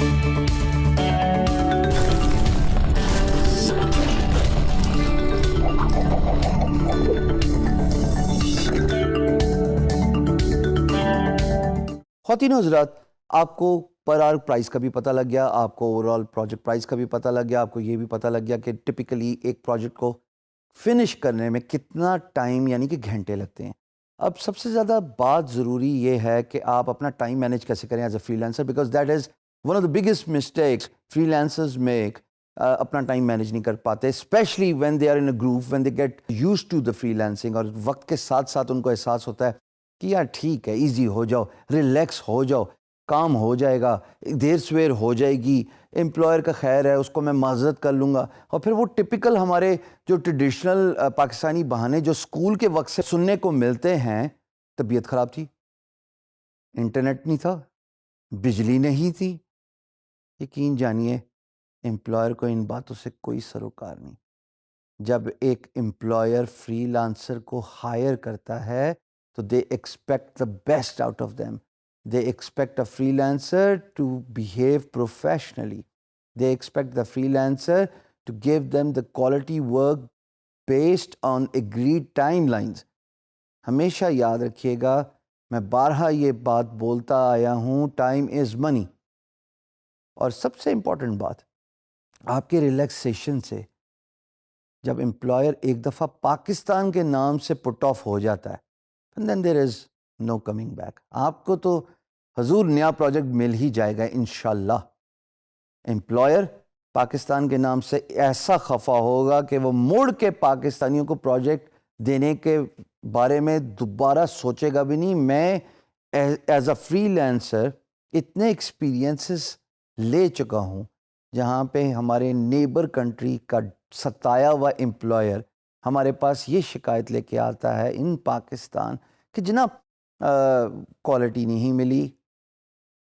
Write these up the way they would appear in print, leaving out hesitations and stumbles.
خواتین و حضرات، آپ کو پر آور پرائز کا بھی پتہ لگ گیا، آپ کو اوور آل پروجیکٹ پرائز کا بھی پتہ لگ گیا، آپ کو یہ بھی پتہ لگ گیا کہ ٹپیکلی ایک پروجیکٹ کو فنش کرنے میں کتنا ٹائم یعنی کہ گھنٹے لگتے ہیں۔ اب سب سے زیادہ بات ضروری یہ ہے کہ آپ اپنا ٹائم مینیج کیسے کریں as a freelancer, because that is one of the biggest mistakes freelancers make. اپنا ٹائم مینیج نہیں کر پاتے، especially when they are in a group, when they get used to the freelancing, اور وقت کے ساتھ ساتھ ان کو احساس ہوتا ہے کہ یار ٹھیک ہے، ایزی ہو جاؤ، ریلیکس ہو جاؤ، کام ہو جائے گا، دیر سویر ہو جائے گی، امپلائر کا خیر ہے، اس کو میں معذرت کر لوں گا۔ اور پھر وہ ٹپیکل ہمارے جو ٹریڈیشنل پاکستانی بہانے جو اسکول کے وقت سے سننے کو ملتے ہیں، طبیعت خراب تھی، انٹرنیٹ نہیں تھا، بجلی نہیں تھی۔ یقین جانیے امپلائر کو ان باتوں سے کوئی سروکار نہیں۔ جب ایک امپلائر فری لانسر کو ہائر کرتا ہے تو they expect the best out of them. They expect a freelancer to behave professionally. They expect the freelancer to give them the quality work based on agreed timelines. ہمیشہ یاد رکھیے گا، میں بارہا یہ بات بولتا آیا ہوں، ٹائم از منی۔ اور سب سے امپورٹنٹ بات، آپ کے ریلیکسیشن سے جب امپلائر ایک دفعہ پاکستان کے نام سے پٹ آف ہو جاتا ہے and then there is no coming back۔ آپ کو تو حضور نیا پروجیکٹ مل ہی جائے گا انشاءاللہ۔ امپلائر پاکستان کے نام سے ایسا خفا ہوگا کہ وہ مڑ کے پاکستانیوں کو پروجیکٹ دینے کے بارے میں دوبارہ سوچے گا بھی نہیں۔ میں ایز اے فری لانسر اتنے ایکسپیرینسز لے چکا ہوں جہاں پہ ہمارے نیبر کنٹری کا ستایا ہوا امپلائر ہمارے پاس یہ شکایت لے کے آتا ہے ان پاکستان کہ جناب کوالٹی نہیں ملی،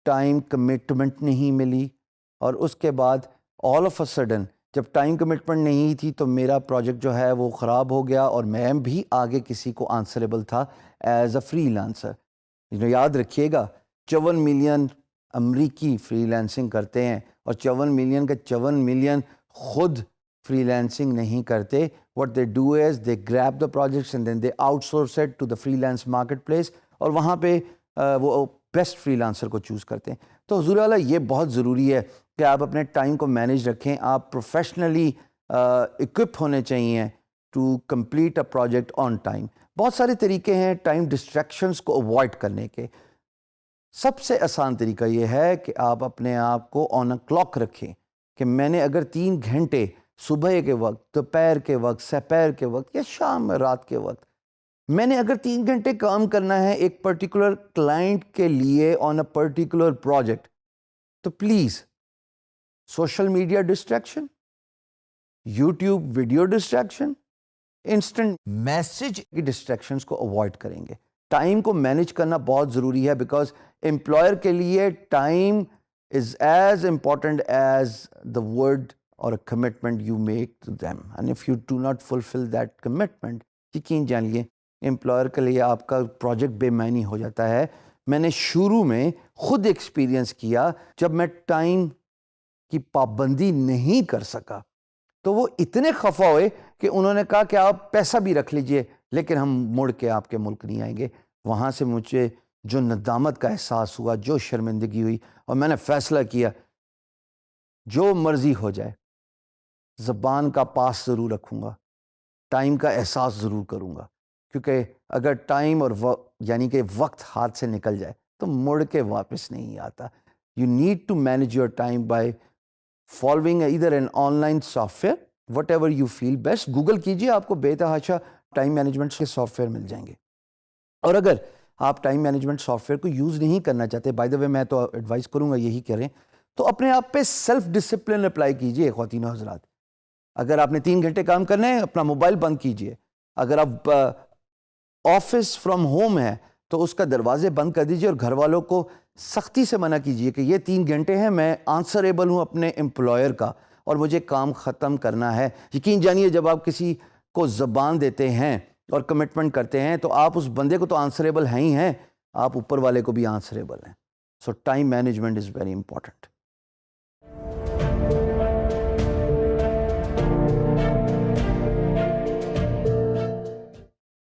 ٹائم کمٹمنٹ نہیں ملی، اور اس کے بعد آل آف اے سڈن جب ٹائم کمٹمنٹ نہیں تھی تو میرا پروجیکٹ جو ہے وہ خراب ہو گیا، اور میں بھی آگے کسی کو آنسریبل تھا ایز اے فری لانسر۔ یاد رکھیے گا 54 ملین امریکی فری لانسنگ کرتے ہیں، اور 54 ملین کے 54 ملین خود فری لانسنگ نہیں کرتے۔ what they do is they grab the projects and then they outsource it to the freelance marketplace، اور وہاں پہ وہ بیسٹ فری لانسر کو چوز کرتے ہیں۔ تو حضور والا یہ بہت ضروری ہے کہ آپ اپنے ٹائم کو مینیج رکھیں، آپ پروفیشنلی اکوپ ہونے چاہیے to complete a project on time. بہت سارے طریقے ہیں ٹائم ڈسٹریکشنز کو اوائڈ کرنے کے۔ سب سے آسان طریقہ یہ ہے کہ آپ اپنے آپ کو آن اے کلاک رکھیں کہ میں نے اگر 3 گھنٹے صبح کے وقت، دوپہر کے وقت، سپہر کے وقت یا شام رات کے وقت، میں نے اگر 3 گھنٹے کام کرنا ہے ایک پرٹیکولر کلائنٹ کے لیے آن اے پرٹیکولر پروجیکٹ، تو please social media distraction, YouTube video distraction, instant message کی ڈسٹریکشنز کو اوائڈ کریں گے۔ ٹائم کو مینیج کرنا بہت ضروری ہے، بیکاز امپلائر کے لیے time is as important as the word or a commitment you make to them, and if you do not fulfill that commitment، یقین جانیے امپلائر کے لیے آپ کا پروجیکٹ بے معنی ہو جاتا ہے۔ میں نے شروع میں خود ایکسپیرینس کیا، جب میں ٹائم کی پابندی نہیں کر سکا تو وہ اتنے خفا ہوئے کہ انہوں نے کہا کہ آپ پیسہ بھی رکھ لیجئے لیکن ہم مڑ کے آپ کے ملک نہیں آئیں گے۔ وہاں سے مجھے جو ندامت کا احساس ہوا، جو شرمندگی ہوئی، اور میں نے فیصلہ کیا جو مرضی ہو جائے زبان کا پاس ضرور رکھوں گا، ٹائم کا احساس ضرور کروں گا، کیونکہ اگر ٹائم اور یعنی کہ وقت ہاتھ سے نکل جائے تو مڑ کے واپس نہیں آتا۔ You need to manage your time by following either an online software, whatever you feel best. Google کیجیے، آپ کو بے تحاشا ٹائم مینجمنٹ کے سافٹ ویئر مل جائیں گے۔ اور اگر آپ ٹائم مینجمنٹ سافٹ ویئر کو یوز نہیں کرنا چاہتے، بائی دا وے میں تو ایڈوائز کروں گا یہی کریں، تو اپنے آپ پہ سیلف ڈسپلن اپلائی کیجیے خواتین و حضرات۔ اگر آپ نے 3 گھنٹے کام کرنے ہیں، اپنا موبائل بند کیجئے۔ اگر آپ آفس فرام ہوم ہے تو اس کا دروازے بند کر دیجئے، اور گھر والوں کو سختی سے منع کیجئے کہ یہ 3 گھنٹے ہیں، میں آنسریبل ہوں اپنے امپلائر کا اور مجھے کام ختم کرنا ہے۔ یقین جانیے جب آپ کسی کو زبان دیتے ہیں اور کمٹمنٹ کرتے ہیں تو آپ اس بندے کو تو آنسریبل ہیں ہی ہیں، آپ اوپر والے کو بھی آنسریبل ہیں۔ So time management is very important.